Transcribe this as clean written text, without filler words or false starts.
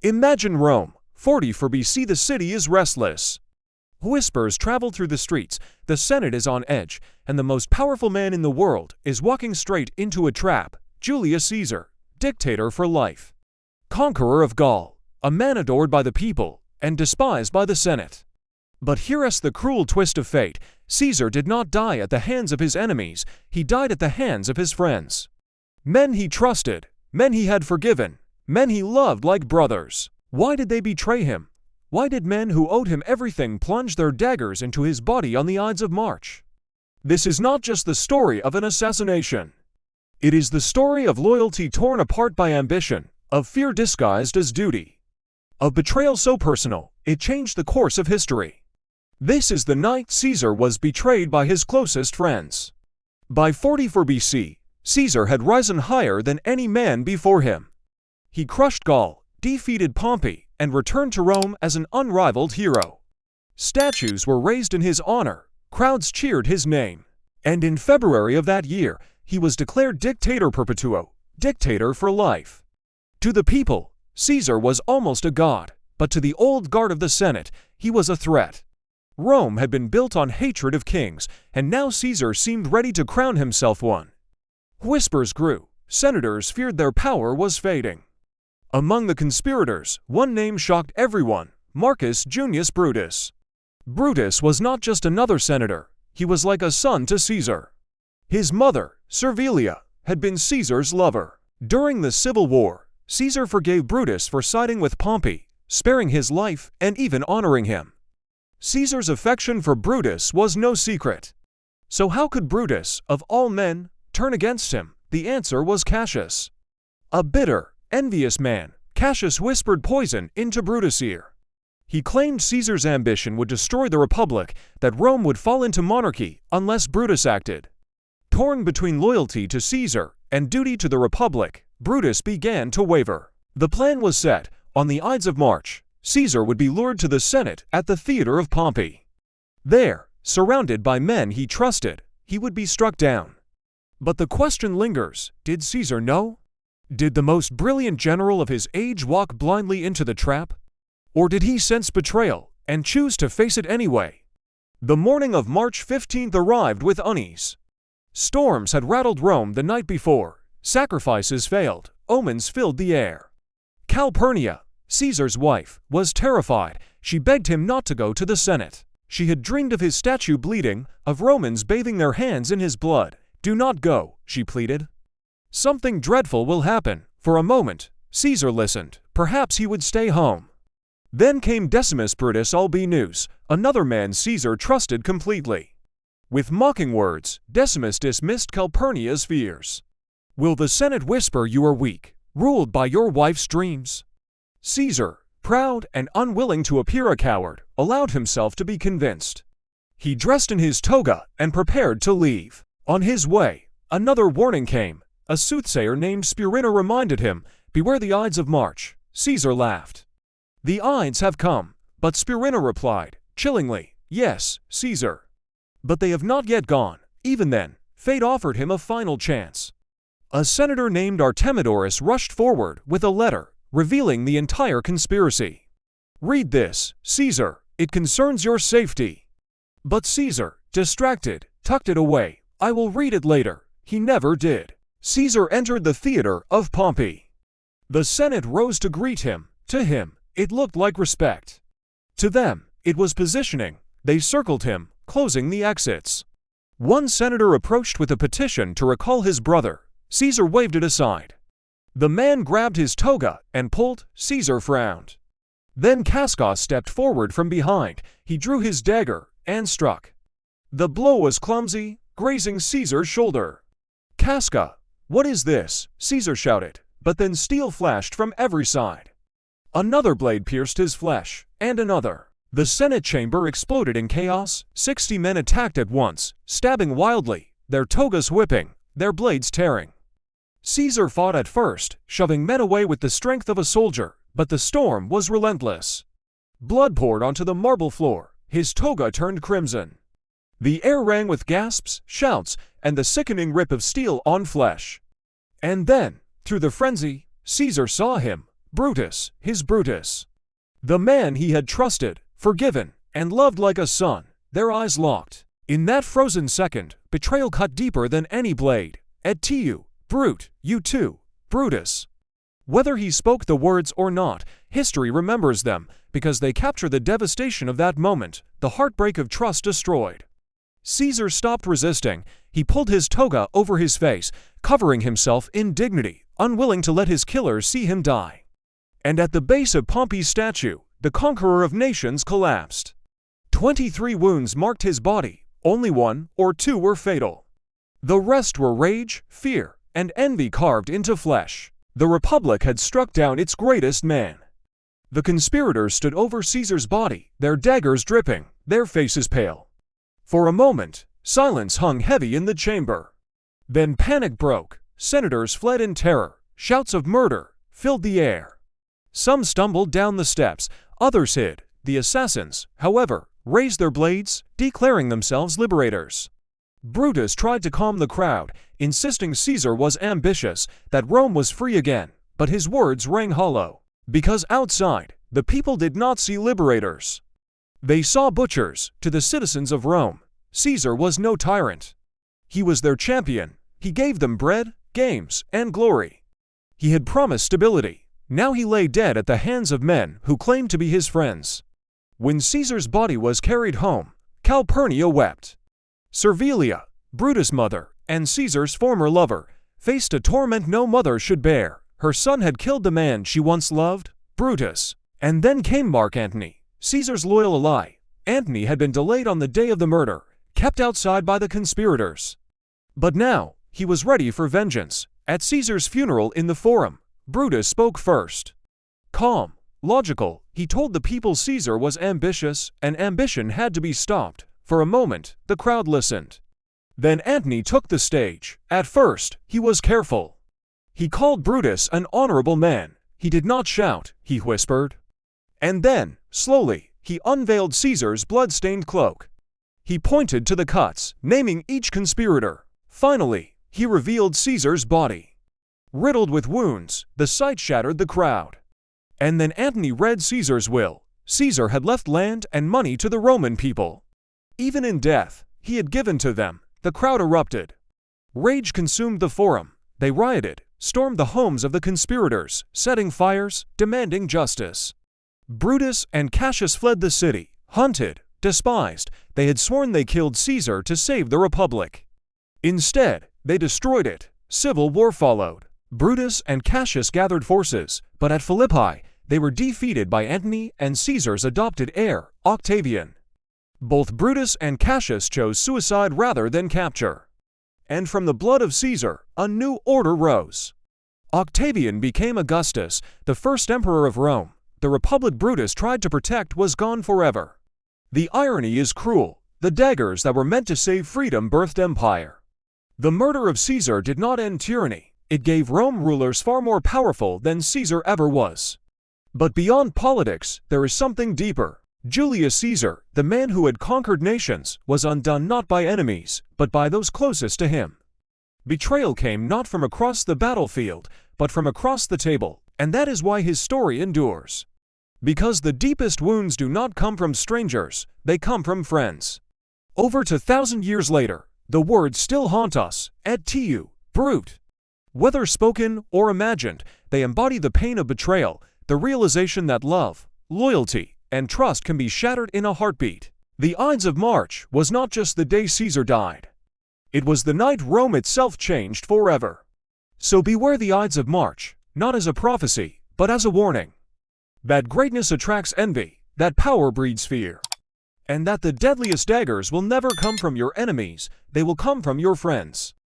Imagine Rome, 44 BC. The city is restless. Whispers travel through the streets, the Senate is on edge, and the most powerful man in the world is walking straight into a trap. Julius Caesar, dictator for life. Conqueror of Gaul, a man adored by the people and despised by the Senate. But here's the cruel twist of fate. Caesar did not die at the hands of his enemies, he died at the hands of his friends. Men he trusted, men he had forgiven, men he loved like brothers. Why did they betray him? Why did men who owed him everything plunge their daggers into his body on the Ides of March? This is not just the story of an assassination. It is the story of loyalty torn apart by ambition, of fear disguised as duty, of betrayal so personal, it changed the course of history. This is the night Caesar was betrayed by his closest friends. By 44 BC, Caesar had risen higher than any man before him. He crushed Gaul, defeated Pompey, and returned to Rome as an unrivaled hero. Statues were raised in his honor, crowds cheered his name, and in February of that year, he was declared dictator perpetuo, dictator for life. To the people, Caesar was almost a god, but to the old guard of the Senate, he was a threat. Rome had been built on hatred of kings, and now Caesar seemed ready to crown himself one. Whispers grew, senators feared their power was fading. Among the conspirators, one name shocked everyone: Marcus Junius Brutus. Brutus was not just another senator, he was like a son to Caesar. His mother, Servilia, had been Caesar's lover. During the Civil War, Caesar forgave Brutus for siding with Pompey, sparing his life and even honoring him. Caesar's affection for Brutus was no secret. So how could Brutus, of all men, turn against him? The answer was Cassius. A bitter, envious man, Cassius whispered poison into Brutus' ear. He claimed Caesar's ambition would destroy the Republic, that Rome would fall into monarchy unless Brutus acted. Torn between loyalty to Caesar and duty to the Republic, Brutus began to waver. The plan was set: on the Ides of March, Caesar would be lured to the Senate at the theater of Pompey. There, surrounded by men he trusted, he would be struck down. But the question lingers: did Caesar know? Did the most brilliant general of his age walk blindly into the trap? Or did he sense betrayal and choose to face it anyway? The morning of March 15th arrived with unease. Storms had rattled Rome the night before, sacrifices failed, omens filled the air. Calpurnia, Caesar's wife, was terrified. She begged him not to go to the Senate. She had dreamed of his statue bleeding, of Romans bathing their hands in his blood. "Do not go," she pleaded. "Something dreadful will happen." For a moment, Caesar listened. Perhaps he would stay home. Then came Decimus Brutus Albinus, another man Caesar trusted completely. With mocking words, Decimus dismissed Calpurnia's fears. "Will the Senate whisper you are weak, ruled by your wife's dreams?" Caesar, proud and unwilling to appear a coward, allowed himself to be convinced. He dressed in his toga and prepared to leave. On his way, another warning came. A soothsayer named Spurina reminded him, "Beware the Ides of March." Caesar laughed. "The Ides have come," but Spurina replied, chillingly, "Yes, Caesar. But they have not yet gone." Even then, fate offered him a final chance. A senator named Artemidorus rushed forward with a letter, revealing the entire conspiracy. "Read this, Caesar, it concerns your safety." But Caesar, distracted, tucked it away. "I will read it later." He never did. Caesar entered the theater of Pompey. The Senate rose to greet him. To him, it looked like respect. To them, it was positioning. They circled him, closing the exits. One senator approached with a petition to recall his brother. Caesar waved it aside. The man grabbed his toga and pulled. Caesar frowned. Then Casca stepped forward from behind. He drew his dagger and struck. The blow was clumsy, grazing Caesar's shoulder. "Casca, what is this?" Caesar shouted, but then steel flashed from every side. Another blade pierced his flesh, and another. The Senate chamber exploded in chaos. 60 men attacked at once, stabbing wildly, their togas whipping, their blades tearing. Caesar fought at first, shoving men away with the strength of a soldier, but the storm was relentless. Blood poured onto the marble floor. His toga turned crimson. The air rang with gasps, shouts, and the sickening rip of steel on flesh. And then, through the frenzy, Caesar saw him, Brutus, his Brutus. The man he had trusted, forgiven, and loved like a son, their eyes locked. In that frozen second, betrayal cut deeper than any blade. Et tu, Brute, you too, Brutus. Whether he spoke the words or not, history remembers them because they capture the devastation of that moment, the heartbreak of trust destroyed. Caesar stopped resisting. He pulled his toga over his face, covering himself in dignity, unwilling to let his killers see him die. And at the base of Pompey's statue, the conqueror of nations collapsed. 23 wounds marked his body, only 1 or 2 were fatal. The rest were rage, fear, and envy carved into flesh. The Republic had struck down its greatest man. The conspirators stood over Caesar's body, their daggers dripping, their faces pale. For a moment, silence hung heavy in the chamber. Then panic broke. Senators fled in terror. Shouts of murder filled the air. Some stumbled down the steps, others hid. The assassins, however, raised their blades, declaring themselves liberators. Brutus tried to calm the crowd, insisting Caesar was ambitious, that Rome was free again, but his words rang hollow. Because outside, the people did not see liberators. They saw butchers. To the citizens of Rome, Caesar was no tyrant. He was their champion. He gave them bread, games, and glory. He had promised stability. Now he lay dead at the hands of men who claimed to be his friends. When Caesar's body was carried home, Calpurnia wept. Servilia, Brutus' mother, and Caesar's former lover, faced a torment no mother should bear. Her son had killed the man she once loved, Brutus. And then came Mark Antony, Caesar's loyal ally. Antony had been delayed on the day of the murder, kept outside by the conspirators. But now, he was ready for vengeance. At Caesar's funeral in the Forum, Brutus spoke first. Calm, logical, he told the people Caesar was ambitious, and ambition had to be stopped. For a moment, the crowd listened. Then Antony took the stage. At first, he was careful. He called Brutus an honorable man. He did not shout, he whispered. And then, slowly, he unveiled Caesar's blood-stained cloak. He pointed to the cuts, naming each conspirator. Finally, he revealed Caesar's body. Riddled with wounds, the sight shattered the crowd. And then Antony read Caesar's will. Caesar had left land and money to the Roman people. Even in death, he had given to them. The crowd erupted. Rage consumed the Forum. They rioted, stormed the homes of the conspirators, setting fires, demanding justice. Brutus and Cassius fled the city, hunted, despised. They had sworn they killed Caesar to save the Republic. Instead, they destroyed it. Civil war followed. Brutus and Cassius gathered forces, but at Philippi, they were defeated by Antony and Caesar's adopted heir, Octavian. Both Brutus and Cassius chose suicide rather than capture. And from the blood of Caesar, a new order rose. Octavian became Augustus, the first emperor of Rome. The republic Brutus tried to protect was gone forever. The irony is cruel. The daggers that were meant to save freedom birthed empire. The murder of Caesar did not end tyranny. It gave Rome rulers far more powerful than Caesar ever was. But beyond politics, there is something deeper. Julius Caesar, the man who had conquered nations, was undone not by enemies, but by those closest to him. Betrayal came not from across the battlefield, but from across the table, and that is why his story endures. Because the deepest wounds do not come from strangers, they come from friends. Over 2,000 years later, the words still haunt us, et tu, Brute. Whether spoken or imagined, they embody the pain of betrayal, the realization that love, loyalty, and trust can be shattered in a heartbeat. The Ides of March was not just the day Caesar died. It was the night Rome itself changed forever. So beware the Ides of March, not as a prophecy, but as a warning. That greatness attracts envy, that power breeds fear. And that the deadliest daggers will never come from your enemies, they will come from your friends.